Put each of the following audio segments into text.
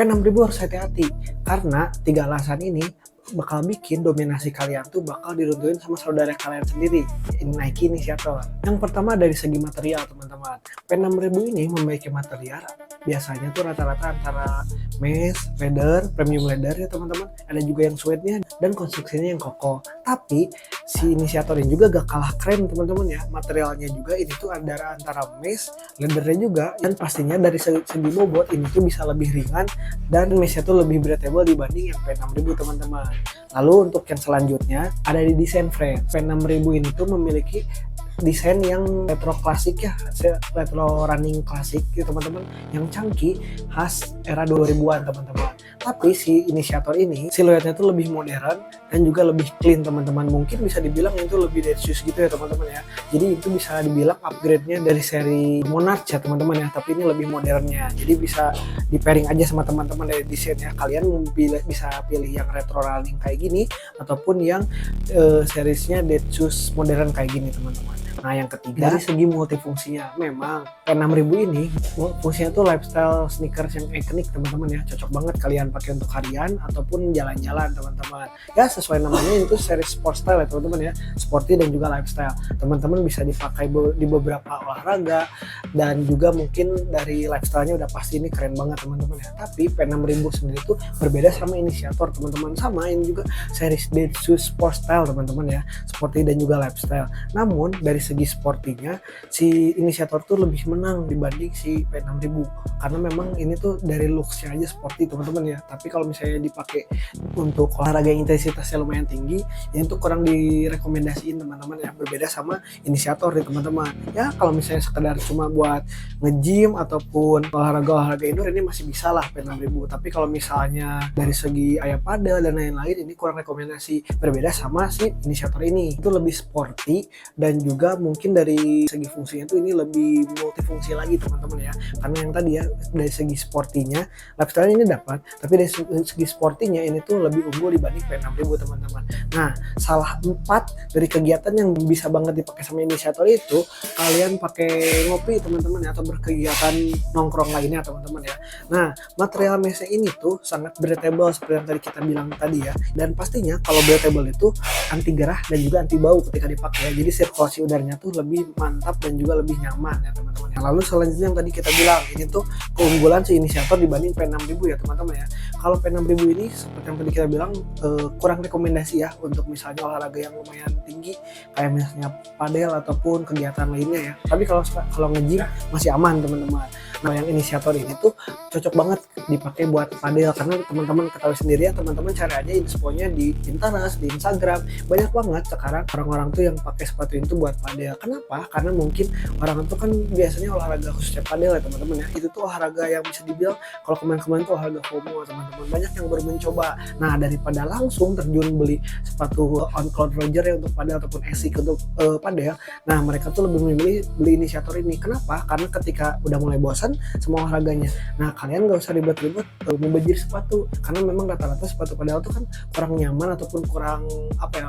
P6000 harus hati-hati karena 3 alasan ini bakal bikin dominasi kalian tuh bakal diruntuhin sama saudara kalian sendiri, Nike Initiator. Yang pertama dari segi material teman-teman. P6000 ini memiliki material biasanya tuh rata-rata antara mesh, leather, premium leather ya teman-teman. Ada juga yang suede-nya dan konstruksinya yang kokoh. Tapi si Initiator ini juga gak kalah keren teman-teman ya. Materialnya juga ini tuh antara mesh, leathernya juga, dan pastinya dari segi bobot ini tuh bisa lebih ringan dan meshnya tuh lebih breathable dibanding yang P6000 teman-teman. Lalu untuk yang selanjutnya ada di desain frame. P6000 ini tuh memiliki desain yang retro klasik ya, retro running klasik gitu teman-teman, yang canggih khas era 2000-an teman-teman. Tapi si Initiator ini siluetnya tuh lebih modern dan juga lebih clean teman-teman. Mungkin bisa dibilang itu lebih Datsus gitu ya teman-teman ya. Jadi itu bisa dibilang upgrade-nya dari seri Monarch ya teman-teman ya, tapi ini lebih modernnya. Jadi bisa di pairing aja sama teman-teman dari desain ya. Kalian bisa pilih yang retro running kayak gini ataupun yang seriesnya Datsus modern kayak gini teman-teman. Nah yang ketiga dari segi multifungsinya, memang P6000 ini fungsinya tuh lifestyle sneakers yang ikonik teman-teman ya, cocok banget kalian pakai untuk harian ataupun jalan-jalan teman-teman. Ya sesuai namanya itu seri sport style ya teman-teman ya, sporty dan juga lifestyle. Teman-teman bisa dipakai di beberapa olahraga dan juga mungkin dari lifestyle-nya udah pasti ini keren banget teman-teman ya. Tapi P6000 sendiri tuh berbeda sama Initiator teman-teman, sama ini juga seri Datsus sport style teman-teman ya, sporty dan juga lifestyle. Namun dari segi sportinya si Initiator tuh lebih menang dibanding si P6000 karena memang ini tuh dari looksnya aja sporty teman-teman ya. Tapi kalau misalnya dipakai untuk olahraga yang intensitasnya lumayan tinggi, ya itu kurang direkomendasiin teman-teman ya, berbeda sama Initiator nih teman-teman ya. Kalau misalnya sekedar cuma buat nge-gym ataupun olahraga indoor ini masih bisa lah P6000, tapi kalau misalnya dari segi padel dan lain-lain ini kurang rekomendasi, berbeda sama si Initiator ini. Itu lebih sporty dan juga mungkin dari segi fungsinya tuh ini lebih multifungsi lagi teman-teman ya, karena yang tadi ya dari segi sportinya lifestyle ini dapat, tapi dari segi sportinya ini tuh lebih unggul dibanding P6000 teman-teman. Nah salah 4 dari kegiatan yang bisa banget dipakai sama Initiator itu kalian pakai ngopi teman-teman ya, atau berkegiatan nongkrong lainnya teman-teman ya. Nah material meshnya ini tuh sangat breathable seperti yang tadi kita bilang tadi ya, dan pastinya kalau breathable itu anti gerah dan juga anti bau ketika dipakai ya, jadi sirkulasi udaranya tuh lebih mantap dan juga lebih nyaman ya teman-teman. Lalu selanjutnya yang tadi kita bilang ini tuh keunggulan si Initiator dibanding P6000 ya teman-teman ya. Kalau P6000 ini seperti yang tadi kita bilang kurang rekomendasi ya untuk misalnya olahraga yang lumayan tinggi kayak misalnya padel ataupun kegiatan lainnya ya. Tapi kalau nge-gym masih aman teman-teman. Nah yang Initiator ini tuh cocok banget dipakai buat padel karena teman-teman ketahui sendiri ya teman-teman, cari aja infonya di Pinterest, di Instagram, banyak banget sekarang orang-orang tuh yang pakai sepatu itu buat padel. Kenapa? Karena mungkin orang itu kan biasanya olahraga khususnya padel ya teman-teman ya, itu tuh olahraga yang bisa dibilang kalau kemarin-kemarin tuh olahraga FOMO teman-teman, banyak yang baru mencoba. Nah daripada langsung terjun beli sepatu on Cloud Roger ya untuk padel ataupun ASICS untuk padel, nah mereka tuh lebih memilih beli Initiator ini. Kenapa? Karena ketika udah mulai bosan semua olahraganya, nah kalian gak usah ribet-ribet membajir sepatu, karena memang rata-rata sepatu padel tuh kan kurang nyaman ataupun kurang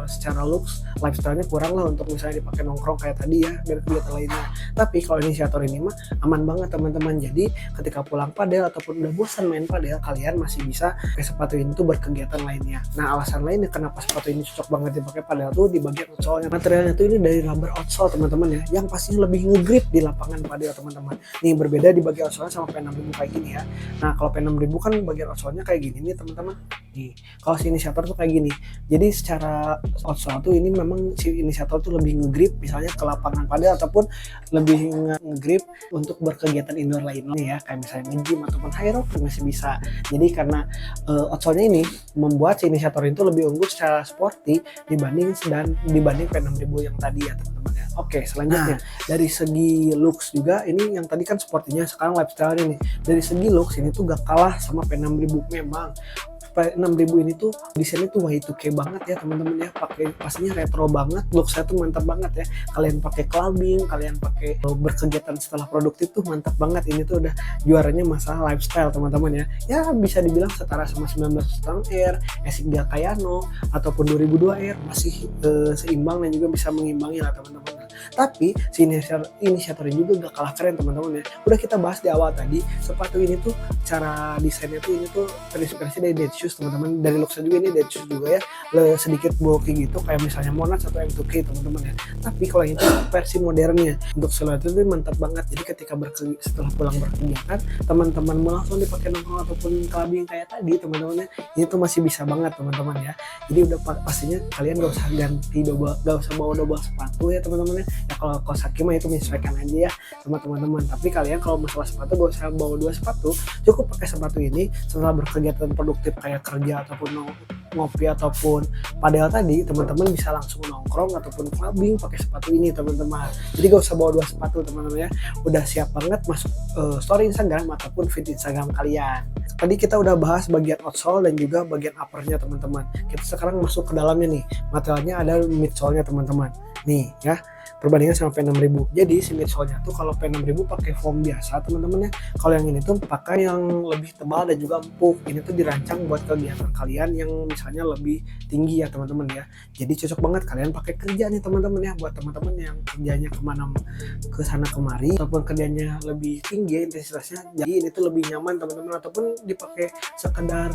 secara looks lifestyle-nya kurang lah untuk misalnya dipakai nongkrong kayak tadi ya dan kegiatan lainnya. Tapi kalau Initiator ini mah aman banget teman-teman. Jadi ketika pulang padel ataupun udah bosan main padel, kalian masih bisa pakai sepatu ini tuh berkegiatan lainnya. Nah alasan lainnya kenapa sepatu ini cocok banget dipakai padel tuh di bagian outsole-nya. Materialnya tuh ini dari rubber outsole teman-teman ya, yang pastinya lebih nge-grip di lapangan padel teman-teman. Nih berbeda di bagian outsole sama P6000 kayak gini ya. Nah kalau P6000 kan bagian outsole-nya kayak gini nih teman-teman. Nih kalau si Initiator tuh kayak gini. Jadi secara outsole tuh ini memang si Initiator tuh lebih nge-grip misalnya ke lapangan padel ataupun lebih nge-grip untuk berkegiatan indoor lainnya ya, kayak misalnya nge-gym ataupun high rock masih bisa. Jadi karena outsole-nya ini membuat si Initiator itu lebih unggul secara sporty dibanding P6000 yang tadi ya teman-teman ya. Oke selanjutnya dari segi looks juga, ini yang tadi kan sportinya, sekarang lifestyle ini. Dari segi looks ini tuh gak kalah sama P6000. Memang P6000 ini tuh desainnya tuh Y2K banget ya teman-teman ya, pakai pastinya retro banget, looksnya tuh mantap banget ya. Kalian pakai clubbing, kalian pakai berkegiatan setelah produktif tuh mantap banget. Ini tuh udah juaranya masalah lifestyle teman-teman ya. Ya bisa dibilang setara sama 19 Air, ASICS Gakayano ataupun 2002 Air, masih seimbang dan juga bisa mengimbangi lah teman-teman. Tapi si inisiator ini juga gak kalah keren teman-teman ya. Udah kita bahas di awal tadi, sepatu ini tuh cara desainnya tuh ini tuh terinspirasi dari Dead Shoes teman-teman. Dari looksnya juga ini Dead Shoes juga ya, sedikit bulky gitu kayak misalnya Monat atau M2K teman-teman ya. Tapi kalau ini tuh versi modernnya, untuk siluet itu mantap banget. Jadi ketika setelah pulang berkegiatan, teman-teman mau langsung dipakai nongkrong ataupun clubbing kayak tadi teman-teman ya, ini tuh masih bisa banget teman-teman ya. Jadi udah pastinya kalian gak usah gak usah bawa double sepatu ya teman-teman ya. Ya kalau Kawasaki mah itu menyesuaikan aja ya sama teman-teman. Tapi kalian kalau masalah sepatu gak usah bawa 2 sepatu, cukup pakai sepatu ini setelah berkegiatan produktif kayak kerja ataupun ngopi ataupun padel tadi, teman-teman bisa langsung nongkrong ataupun clubbing pakai sepatu ini teman-teman. Jadi gak usah bawa 2 sepatu teman-teman ya, udah siap banget masuk story Instagram ataupun feed Instagram kalian. Tadi kita udah bahas bagian outsole dan juga bagian uppernya teman-teman. Kita sekarang masuk ke dalamnya nih. Materialnya ada midsole-nya teman-teman. Nih ya, perbandingan sama P6000. Jadi si midsole-nya tuh kalau P6000 pakai foam biasa teman-teman ya. Kalau yang ini tuh pakai yang lebih tebal dan juga empuk. Ini tuh dirancang buat kegiatan kalian yang misalnya lebih tinggi ya teman-teman ya. Jadi cocok banget kalian pakai kerja nih teman-teman ya, buat teman-teman yang kerjanya ke sana kemari ataupun kerjanya lebih tinggi intensitasnya. Jadi ini tuh lebih nyaman teman-teman, ataupun dipakai sekedar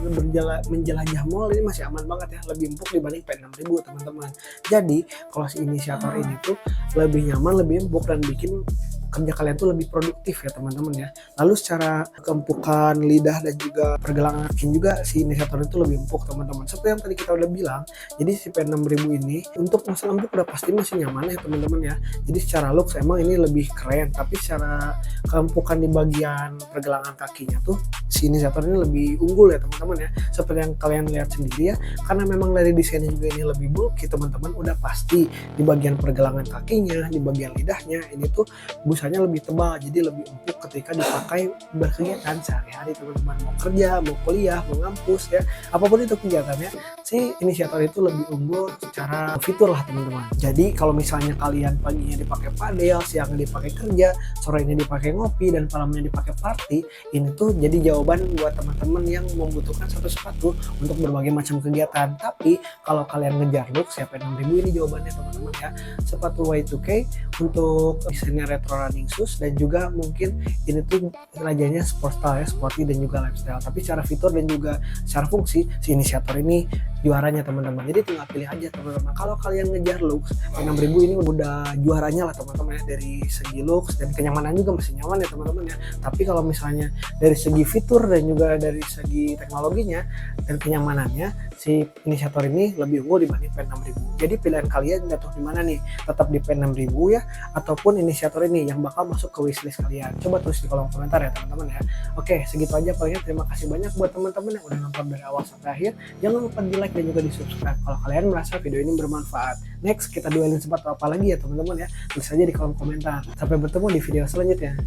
menjelajah mall ini masih aman banget ya, lebih empuk dibanding P6000 teman-teman. Jadi kalau si inisiator ini tuh lebih nyaman, lebih empuk dan bikin kerja kalian tuh lebih produktif ya teman-teman ya. Lalu secara keempukan lidah dan juga pergelangan kaki juga si inisiator itu lebih empuk teman-teman. Seperti yang tadi kita udah bilang, jadi si P6000 ini untuk masalah empuk udah pasti masih nyaman ya teman-teman ya. Jadi secara looks emang ini lebih keren, tapi secara keempukan di bagian pergelangan kakinya tuh si inisiator ini lebih unggul ya teman-teman ya. Seperti yang kalian lihat sendiri ya, karena memang dari desainnya juga ini lebih bulky teman-teman, udah pasti di bagian pergelangan kakinya, di bagian lidahnya ini tuh busanya lebih tebal, jadi lebih empuk ketika dipakai berkegiatan sehari-hari teman-teman. Mau kerja, mau kuliah, mau ngampus ya, apapun itu kegiatannya, si inisiator itu lebih unggul secara fitur lah teman-teman. Jadi kalau misalnya kalian paginya dipakai padel, siangnya dipakai kerja, sorenya dipakai ngopi, dan malamnya dipakai party, ini tuh jadi jawaban buat teman-teman yang membutuhkan satu sepatu untuk berbagai macam kegiatan. Tapi kalau kalian ngejar look, siapa P6000 ini jawabannya teman-teman ya. Sepatu Y2K untuk desainnya retro running shoes, dan juga mungkin ini tuh rajanya sport style ya, sporty dan juga lifestyle. Tapi secara fitur dan juga secara fungsi si inisiator ini juaranya teman-teman. Jadi tinggal pilih aja teman-teman. Kalau kalian ngejar looks, P6000 ini udah juaranya lah teman-teman ya, dari segi looks dan kenyamanan juga masih nyaman ya teman-teman ya. Tapi kalau misalnya dari segi fitur dan juga dari segi teknologinya dan kenyamanannya, si inisiator ini lebih unggul dibanding P6000. Jadi pilihan kalian jatuh di mana nih? Tetap di P6000 ya, ataupun inisiator ini yang bakal masuk ke wishlist kalian. Coba tulis di kolom komentar ya teman-teman ya. Oke, segitu aja palingnya. Terima kasih banyak buat teman-teman yang udah nonton dari awal sampai akhir. Jangan lupa di like dan juga di subscribe kalau kalian merasa video ini bermanfaat. Next kita duelin sepatu apa lagi ya teman-teman ya, tulis aja di kolom komentar. Sampai bertemu di video selanjutnya.